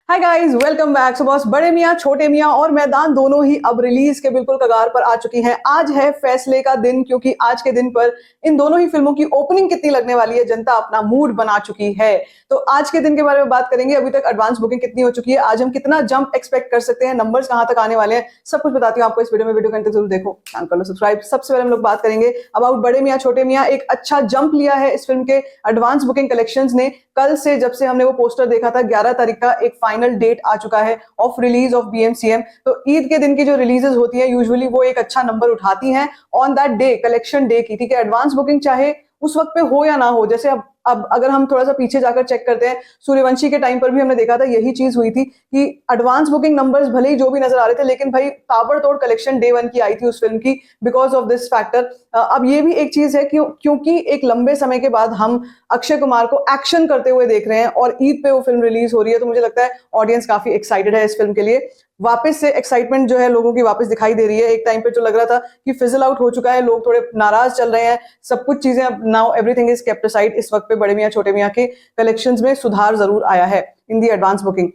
Hi guys, welcome back. So boss, बड़े मियाँ छोटे मियाँ और मैदान दोनों ही अब रिलीज के बिल्कुल कगार पर आ चुकी हैं। आज है फैसले का दिन, क्योंकि आज के दिन पर इन दोनों ही फिल्मों की ओपनिंग कितनी लगने वाली है, जनता अपना मूड बना चुकी है। तो आज के दिन के बारे में बात करेंगे। अभी तक एडवांस बुकिंग कितनी हो चुकी है, आज हम कितना जंप एक्सपेक्ट कर सकते हैं, नंबर्स कहां तक आने वाले हैं, सब कुछ बताती हूँ आपको इस वीडियो में। वीडियो को जरूर देखो, चैनल कर लो सब्सक्राइब। सबसे पहले हम लोग बात करेंगे अबाउट बड़े मियाँ छोटे मियाँ। एक अच्छा जंप लिया है इस फिल्म के एडवांस बुकिंग कलेक्शंस ने। कल से जब से हमने वो पोस्टर देखा था, 11 तारीख का एक फाइनल डेट आ चुका है ऑफ रिलीज ऑफ बीएमसीएम। तो ईद के दिन की जो रिलीजेस होती है यूजुअली वो एक अच्छा नंबर उठाती हैं on that day, collection day की। ठीक है, एडवांस बुकिंग चाहे उस वक्त पे हो या ना हो। जैसे अब अगर हम थोड़ा सा पीछे जाकर चेक करते हैं, सूर्यवंशी के टाइम पर भी हमने देखा था यही चीज हुई थी कि एडवांस बुकिंग नंबर्स भले ही जो भी नजर आ रहे थे, लेकिन भाई ताबड़तोड़ कलेक्शन डे वन की आई थी उस फिल्म की, बिकॉज ऑफ दिस फैक्टर। अब ये भी एक चीज है क्योंकि एक लंबे समय के बाद हम अक्षय कुमार को एक्शन करते हुए देख रहे हैं और ईद पे वो फिल्म रिलीज हो रही है, तो मुझे लगता है ऑडियंस काफी एक्साइटेड है इस फिल्म के लिए। वापस से एक्साइटमेंट जो है लोगों की वापस दिखाई दे रही है। एक टाइम पे जो लग रहा था कि फिजल आउट हो चुका है, लोग थोड़े नाराज चल रहे हैं, सब कुछ चीजें अब now everything is kept aside. इस वक्त पे बड़े मियाँ छोटे मियाँ के कलेक्शंस में सुधार जरूर आया है इन दी एडवांस बुकिंग।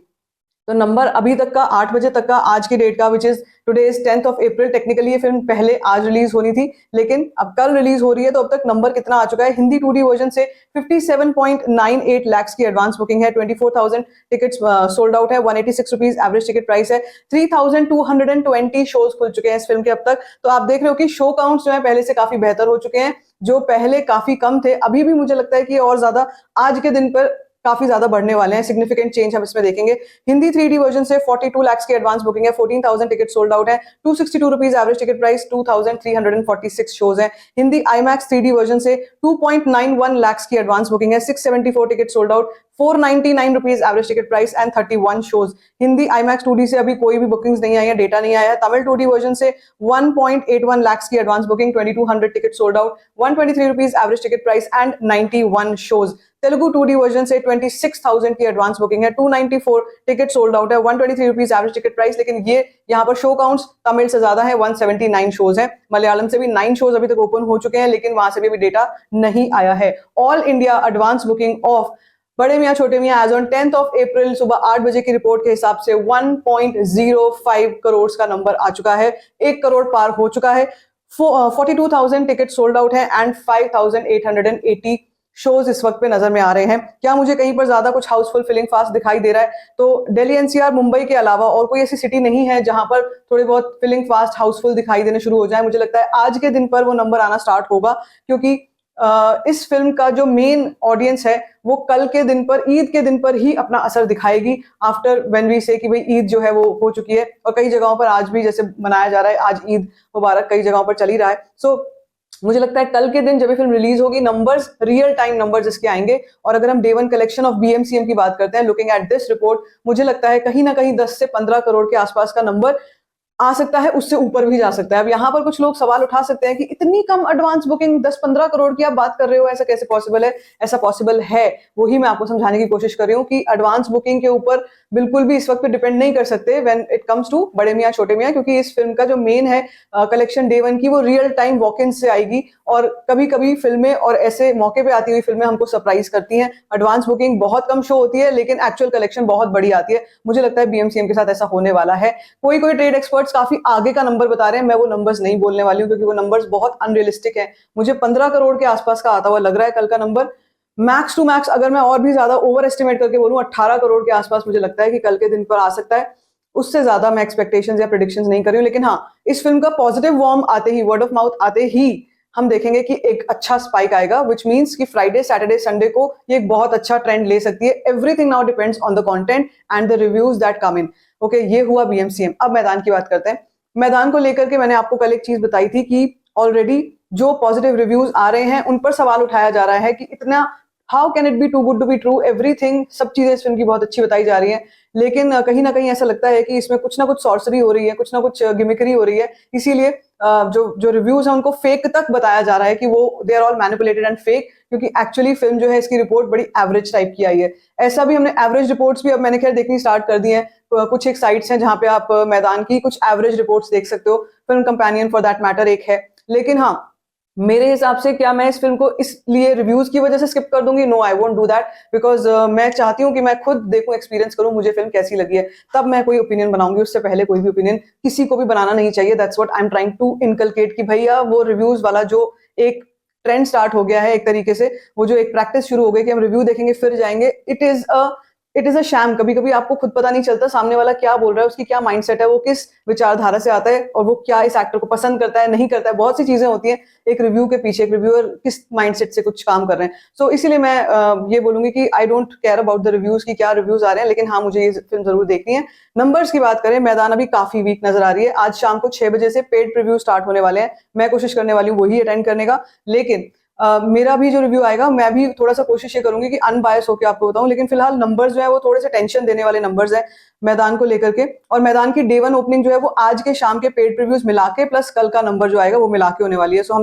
तो नंबर अभी तक का 8 बजे तक का, आज की डेट का, which is today is 10th of April. Technically ये फिल्म पहले आज रिलीज होनी थी, लेकिन अब कल रिलीज हो रही है। तो अब तक नंबर कितना आ चुका है? हिंदी 2D वर्जन से 57.98 लाख की एडवांस बुकिंग है। 24,000 टिकट्स सोल्ड आउट है। 186 रुपीज एवरेज टिकट प्राइस है। 3,220 शोज खुल चुके हैं इस फिल्म के अब तक। तो आप देख रहे हो कि शो काउंट्स जो है पहले से काफी बेहतर हो चुके हैं, जो पहले काफी कम थे। अभी भी मुझे लगता है कि और ज्यादा आज के दिन पर काफी ज्यादा बढ़ने वाले हैं। सिग्निफिकेंट चेंज हम इसमें देखेंगे। हिंदी 3D वर्जन से 42 लाख की एडवांस बुकिंग है। 14,000 टिकट सोल्ड आउट है। 262 rupees average ticket price. 2,346 shows है। हिंदी IMAX 3D वर्जन से 2.91 लाख की एडवांस बुकिंग है। 674 ticket sold out. 499 rupees average ticket price and 31 shows. Hindi IMAX 2D से अभी कोई भी बुकिंग्स नहीं आई है, डेटा नहीं आया है। तमिल 2D वर्जन से 1.81 लाख की advance booking. 2200 ticket sold out. 123 rupees average ticket price and 91 shows. Telugu 2D version से 26,000 की एडवांस बुकिंग है। 294 टिकट सोल्ड आउट है। 123 रुपीज एवरेज टिकट प्राइस। लेकिन ये यहाँ पर शो काउंट्स तमिल से ज्यादा है, 179 शोज है। मलयालम से भी 9 शोज अभी तक ओपन हो चुके हैं, लेकिन वहां से भी डेटा नहीं आया है। All India advance booking of बड़े मियाँ छोटे मियाँ as on 10th of April सुबह 8 बजे की रिपोर्ट के हिसाब से 1.05 करोड़ का नंबर आ चुका है। 1 करोड़ पार हो चुका है। 42,000 टिकट सोल्ड आउट है एंड 5,880 शोज इस वक्त पे नजर में आ रहे हैं। क्या मुझे कहीं पर ज्यादा कुछ हाउसफुल फिलिंग फास्ट दिखाई दे रहा है? तो दिल्ली NCR मुंबई के अलावा और कोई ऐसी सिटी नहीं है जहां पर थोड़े बहुत फिलिंग फास्ट हाउसफुल दिखाई देने शुरू हो जाए। मुझे लगता है आज के दिन पर वो नंबर आना स्टार्ट होगा, क्योंकि इस फिल्म का जो मेन ऑडियंस है वो कल के दिन पर, ईद के दिन पर ही अपना असर दिखाएगी। आफ्टर व्हेन वी से कि भाई ईद जो है वो हो चुकी है, और कई जगहों पर आज भी जैसे मनाया जा रहा है, आज ईद मुबारक कई जगहों पर चल ही रहा है। सो मुझे लगता है कल के दिन जब ये फिल्म रिलीज होगी, नंबर्स, रियल टाइम नंबर्स इसके आएंगे। और अगर हम day one collection of BMCM की बात करते हैं, लुकिंग एट दिस रिपोर्ट, मुझे लगता है कहीं ना कहीं 10 से 15 करोड़ के आसपास का नंबर आ सकता है, उससे ऊपर भी जा सकता है। अब यहाँ पर कुछ लोग सवाल उठा सकते हैं कि इतनी कम एडवांस बुकिंग, 10-15 करोड़ की आप बात कर रहे हो, ऐसा कैसे पॉसिबल है? ऐसा पॉसिबल है, वही मैं आपको समझाने की कोशिश कर रही हूँ कि एडवांस बुकिंग के ऊपर बिल्कुल भी इस वक्त पे डिपेंड नहीं कर सकते व्हेन इट कम्स टू बड़े मियाँ छोटे मियाँ, क्योंकि इस फिल्म का जो मेन है कलेक्शन डे वन की, वो रियल टाइम वॉक इन से आएगी। और कभी कभी फिल्में और ऐसे मौके पे आती हुई फिल्में हमको सरप्राइज करती हैं। एडवांस बुकिंग बहुत कम शो होती है, लेकिन एक्चुअल कलेक्शन बहुत बड़ी आती है। मुझे लगता है BMCM के साथ ऐसा होने वाला है। कोई ट्रेड एक्सपर्ट्स काफी आगे का नंबर बता रहे हैं, मैं वो नंबर्स नहीं बोलने वाली हूँ, क्योंकि वो नंबर्स बहुत अनरियलिस्टिक है। मुझे 15 करोड़ के आसपास का आता हुआ लग रहा है कल का नंबर। मैक्स टू मैक्स अगर मैं और भी ज्यादा ओवर एस्टिमेट करके बोलूं, 18 करोड़ के आसपास मुझे लगता है कि कल के दिन पर आ सकता है। उससे ज्यादा मैं एक्सपेक्टेशंस या प्रेडिक्शंस नहीं कर रही हूं। लेकिन हाँ, इस फिल्म का पॉजिटिव वॉर्म आते ही, वर्ड ऑफ माउथ आते ही, हम देखेंगे कि एक अच्छा स्पाइक आएगा, विच मीन्स कि फ्राइडे, सैटरडे, संडे को ये एक बहुत अच्छा ट्रेंड ले सकती है। Everything now depends on the content and the reviews that come in. Okay, ये हुआ BMCM। अब मैदान की बात करते हैं। मैदान को लेकर के मैंने आपको कल एक चीज बताई थी कि ऑलरेडी जो पॉजिटिव रिव्यूज आ रहे हैं उन पर सवाल उठाया जा रहा है कि इतना, how can it be too good to be true, everything, सब चीजें इस फिल्म की बहुत अच्छी बताई जा रही हैं। लेकिन कहीं ना कहीं ऐसा लगता है कि इसमें कुछ ना कुछ सॉर्सरी हो रही है, कुछ ना कुछ गिमिकरी हो रही है। इसीलिए जो जो रिव्यूज है उनको फेक तक बताया जा रहा है कि वो they are all manipulated and fake, क्योंकि एक्चुअली फिल्म जो है इसकी रिपोर्ट बड़ी एवरेज टाइप की आई है। ऐसा भी हमने एवरेज रिपोर्ट्स भी अब मैंने खैर देखनी स्टार्ट कर दी है। कुछ एक साइट्स हैं जहां पे आप मैदान की कुछ एवरेज रिपोर्ट्स देख सकते हो, film companion for that matter एक है। लेकिन हाँ, मेरे हिसाब से क्या मैं इस फिल्म को इसलिए रिव्यूज की वजह से स्किप कर दूंगी? No, I won't do that, because मैं चाहती हूँ कि मैं खुद देखूं, एक्सपीरियंस करूं, मुझे फिल्म कैसी लगी है, तब मैं कोई ओपिनियन बनाऊंगी। उससे पहले कोई भी ओपिनियन किसी को भी बनाना नहीं चाहिए। That's what I am trying to inculcate कि भैया वो रिव्यूज वाला जो एक ट्रेंड स्टार्ट हो गया है, एक तरीके से वो जो एक प्रैक्टिस शुरू हो गई कि हम रिव्यू देखेंगे फिर जाएंगे, इट इज अ शैम। कभी कभी आपको खुद पता नहीं चलता सामने वाला क्या बोल रहा है, उसकी क्या माइंडसेट है, वो किस विचारधारा से आता है और वो क्या इस एक्टर को पसंद करता है, नहीं करता है। बहुत सी चीजें होती हैं एक रिव्यू के पीछे, एक रिव्यूअर किस माइंडसेट से कुछ काम कर रहे हैं। सो इसीलिए मैं ये बोलूंगी कि I don't care about the reviews की क्या रिव्यूज आ रहे हैं, लेकिन हाँ, मुझे ये फिल्म जरूर देखनी है। नंबर्स की बात करें, मैदान अभी काफी वीक नजर आ रही है। आज शाम को 6 बजे से पेड रिव्यू स्टार्ट होने वाले हैं। मैं कोशिश करने वाली हूँ वही अटेंड करने का, लेकिन मेरा भी जो रिव्यू आएगा, मैं भी थोड़ा सा कोशिश ये करूंगी कि अनबायस होकर आपको बताऊं। लेकिन फिलहाल नंबर्स जो है वो थोड़े से टेंशन देने वाले नंबर्स हैं मैदान को लेकर के। और मैदान की डे 1 ओपनिंग जो है वो आज के शाम के पेड रिव्यूज मिला के प्लस कल का नंबर जो आएगा वो मिला के होने वाली है। सो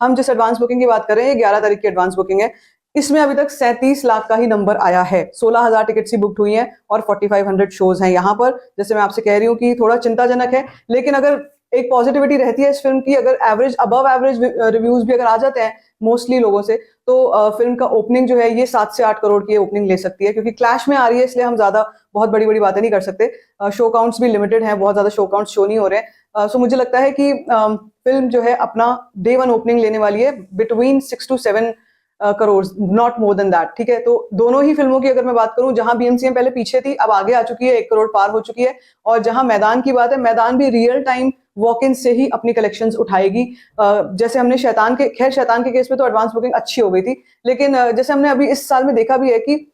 हम जिस एडवांस बुकिंग की बात कर रहे हैं, ये 11 तारीख की एडवांस बुकिंग है। इसमें अभी तक 37 लाख का ही नंबर आया है। 16,000 टिकट्स ही बुक हुई हैं और 4500 शोज हैं यहाँ पर। जैसे मैं आपसे कह रही हूँ कि थोड़ा चिंताजनक है, लेकिन अगर एक पॉजिटिविटी रहती है इस फिल्म की, अगर एवरेज अबव एवरेज रिव्यूज भी अगर आ जाते हैं मोस्टली लोगों से, तो फिल्म का ओपनिंग जो है ये 7 से 8 करोड़ की ओपनिंग ले सकती है। क्योंकि क्लैश में आ रही है, इसलिए हम ज्यादा बहुत बड़ी बड़ी बातें नहीं कर सकते। शो काउंट्स भी लिमिटेड हैं, बहुत ज्यादा शो काउंट्स शो नहीं हो रहे हैं। सो मुझे लगता है कि फिल्म जो है अपना डे 1 ओपनिंग लेने वाली है between 6 to 7 crore, not more than that. ठीक है, तो दोनों ही फिल्मों की अगर मैं बात करूं, जहां बीएमसीएम पहले पीछे थी अब आगे आ चुकी है, 1 करोड़ पार हो चुकी है। और जहां मैदान की बात है, मैदान भी रियल टाइम वॉक इन से ही अपनी कलेक्शंस उठाएगी। जैसे हमने शैतान के केस में तो एडवांस बुकिंग अच्छी हो गई थी, लेकिन जैसे हमने अभी इस साल में देखा भी है कि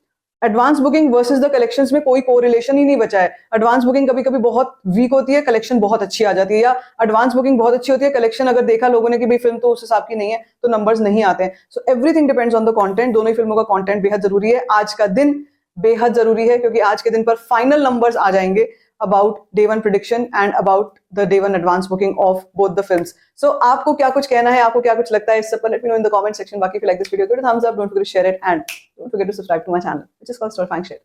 advance booking versus the collections में कोई कोरिलेशन ही नहीं बचा है। एडवांस बुकिंग कभी कभी बहुत वीक होती है, कलेक्शन बहुत अच्छी आ जाती है, या एडवांस बुकिंग बहुत अच्छी होती है, कलेक्शन अगर देखा लोगों ने कि भाई फिल्म तो उस हिसाब की नहीं है, तो नंबर्स नहीं आते हैं। So everything depends on the content. दोनों ही फिल्मों का कंटेंट बेहद जरूरी है। आज का दिन बेहद जरूरी है, क्योंकि आज के दिन पर फाइनल नंबर्स आ जाएंगे about day 1 prediction and about the day 1 advance booking of both the films. So आपको क्या कुछ कहना है, आपको क्या कुछ लगता है, इस सब पर let me know in the comment section. बाकी if you like this video, give it a thumbs up, don't forget to share it, and don't forget to subscribe to my channel, which is called Storyfying Shit.